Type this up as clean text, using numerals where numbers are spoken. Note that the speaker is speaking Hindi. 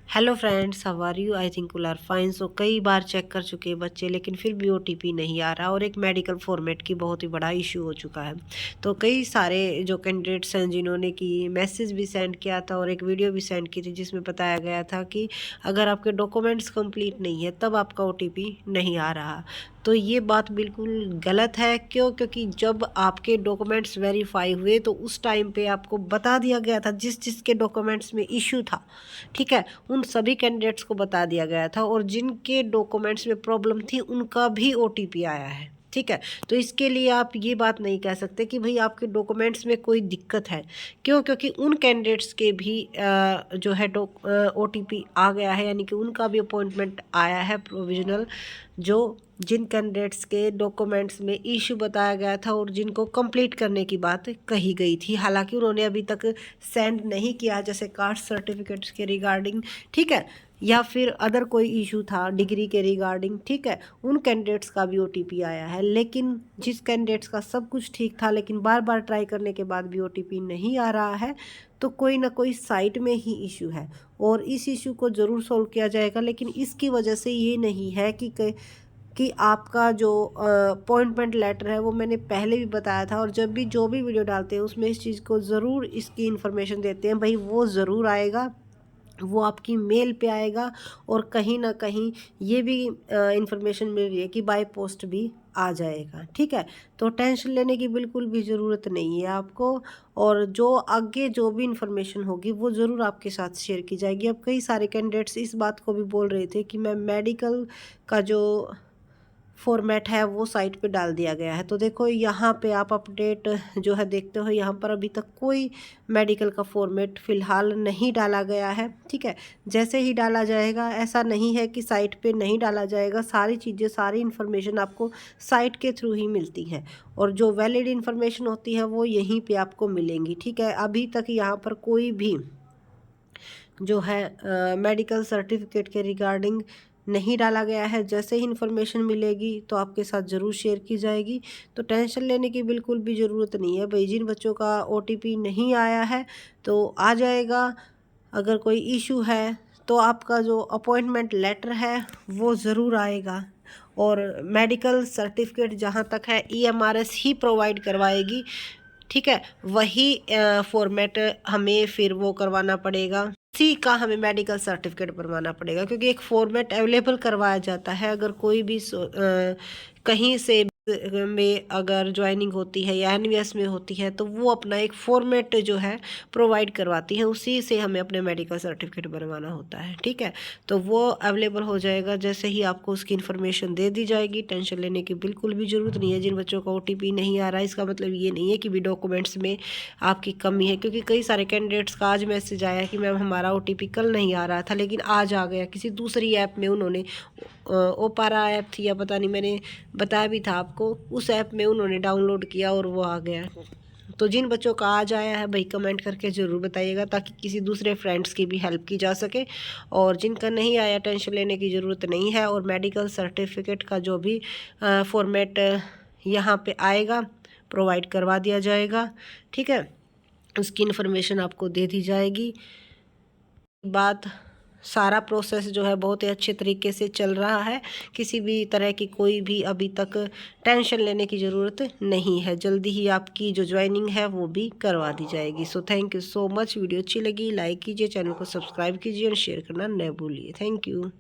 Hello friends, how are you? I think you are fine. So कई बार चेक कर चुके हैं बच्चे, लेकिन फिर भी ओटीपी नहीं आ रहा और एक मेडिकल फॉर्मेट की बहुत ही बड़ा इशू हो चुका है। तो कई सारे जो कैंडिडेट्स हैं जिन्होंने कि मैसेज भी सेंड किया था और एक वीडियो भी सेंड की थी जिसमें बताया गया था कि अगर आपके डॉक्यूमेंट्स कंप्लीट नहीं है तब आपका ओटीपी नहीं आ रहा। तो ये बात बिल्कुल गलत है। क्योंकि जब आपके डॉक्यूमेंट्स वेरीफाई हुए तो उस टाइम पे आपको बता दिया गया था जिस जिसके डॉक्यूमेंट्स में इशू था, ठीक है, उन सभी कैंडिडेट्स को बता दिया गया था और जिनके डॉक्यूमेंट्स में प्रॉब्लम थी उनका भी ओटीपी आया है, ठीक है। तो इसके लिए आप ये बात नहीं कह सकते कि भाई आपके डॉक्यूमेंट्स में कोई दिक्कत है। क्यों? क्योंकि उन कैंडिडेट्स के भी जो है ओटीपी आ गया है, यानी कि उनका भी अपॉइंटमेंट आया है प्रोविजनल, जो जिन कैंडिडेट्स के डॉक्यूमेंट्स में इशू बताया गया था और जिनको कंप्लीट करने की बात कही गई थी। हालांकि उन्होंने अभी तक सेंड नहीं किया, जैसे कास्ट सर्टिफिकेट्स के रिगार्डिंग, ठीक है, या फिर अदर कोई इशू था डिग्री के रिगार्डिंग, ठीक है, उन कैंडिडेट्स का भी ओटीपी आया है। लेकिन जिस कैंडिडेट्स का सब कुछ ठीक था लेकिन बार बार ट्राई करने के बाद भी ओटीपी नहीं आ रहा है, तो कोई ना कोई साइट में ही इशू है और इस इशू को ज़रूर सॉल्व किया जाएगा। लेकिन इसकी वजह से ये नहीं है कि आपका जो अपॉइंटमेंट लेटर है, वो मैंने पहले भी बताया था और जब भी जो भी वीडियो डालते हैं उसमें इस चीज़ को ज़रूर इसकी इन्फॉर्मेशन देते हैं, भाई वो ज़रूर आएगा, वो आपकी मेल पे आएगा और कहीं ना कहीं ये भी इंफॉर्मेशन मिल रही है कि बाय पोस्ट भी आ जाएगा, ठीक है। तो टेंशन लेने की बिल्कुल भी ज़रूरत नहीं है आपको, और जो आगे जो भी इंफॉर्मेशन होगी वो ज़रूर आपके साथ शेयर की जाएगी। अब कई सारे कैंडिडेट्स इस बात को भी बोल रहे थे कि मैं मेडिकल का जो फॉर्मेट है वो साइट पे डाल दिया गया है। तो देखो यहाँ पे आप अपडेट जो है देखते हो, यहाँ पर अभी तक कोई मेडिकल का फॉर्मेट फ़िलहाल नहीं डाला गया है, ठीक है। जैसे ही डाला जाएगा, ऐसा नहीं है कि साइट पे नहीं डाला जाएगा, सारी चीज़ें सारी इन्फॉर्मेशन आपको साइट के थ्रू ही मिलती हैं और जो वैलिड इन्फॉर्मेशन होती है वो यहीं पे आपको मिलेंगी, ठीक है। अभी तक यहाँ पर कोई भी जो है मेडिकल सर्टिफिकेट के रिगार्डिंग नहीं डाला गया है। जैसे ही इन्फॉर्मेशन मिलेगी तो आपके साथ ज़रूर शेयर की जाएगी। तो टेंशन लेने की बिल्कुल भी ज़रूरत नहीं है भाई। जिन बच्चों का ओटीपी नहीं आया है तो आ जाएगा। अगर कोई इशू है तो आपका जो अपॉइंटमेंट लेटर है वो ज़रूर आएगा और मेडिकल सर्टिफिकेट जहाँ तक है ईएमआरएस ही प्रोवाइड करवाएगी, ठीक है। वही फॉर्मेट हमें फिर वो करवाना पड़ेगा, उसी का हमें मेडिकल सर्टिफिकेट बनवाना पड़ेगा, क्योंकि एक फॉर्मेट अवेलेबल करवाया जाता है। अगर कोई भी कहीं से में अगर ज्वाइनिंग होती है या एनवीएस में होती है तो वो अपना एक फॉर्मेट जो है प्रोवाइड करवाती है, उसी से हमें अपने मेडिकल सर्टिफिकेट बनवाना होता है, ठीक है। तो वो अवेलेबल हो जाएगा जैसे ही आपको उसकी इन्फॉर्मेशन दे दी जाएगी। टेंशन लेने की बिल्कुल भी ज़रूरत नहीं है। जिन बच्चों का ओटीपी नहीं आ रहा है इसका मतलब ये नहीं है कि भी डॉक्यूमेंट्स में आपकी कमी है, क्योंकि कई सारे कैंडिडेट्स का आज मैसेज आया कि मैम हमारा ओटीपी कल नहीं आ रहा था लेकिन आज आ गया, किसी दूसरी ऐप में उन्होंने ओपारा ऐप थी या पता नहीं, मैंने बताया भी था आपको, उस ऐप में उन्होंने डाउनलोड किया और वो आ गया। तो जिन बच्चों का आज आया है भाई कमेंट करके ज़रूर बताइएगा ताकि किसी दूसरे फ्रेंड्स की भी हेल्प की जा सके। और जिनका नहीं आया टेंशन लेने की ज़रूरत नहीं है। और मेडिकल सर्टिफिकेट का जो भी फॉर्मेट यहाँ पे आएगा प्रोवाइड करवा दिया जाएगा, ठीक है। उसकी इन्फॉर्मेशन आपको दे दी जाएगी। बात सारा प्रोसेस जो है बहुत ही अच्छे तरीके से चल रहा है। किसी भी तरह की कोई भी अभी तक टेंशन लेने की ज़रूरत नहीं है। जल्दी ही आपकी जो ज्वाइनिंग है वो भी करवा दी जाएगी। So thank you so much. Video अच्छी लगी लाइक कीजिए, चैनल को सब्सक्राइब कीजिए और शेयर करना न भूलिए। Thank you.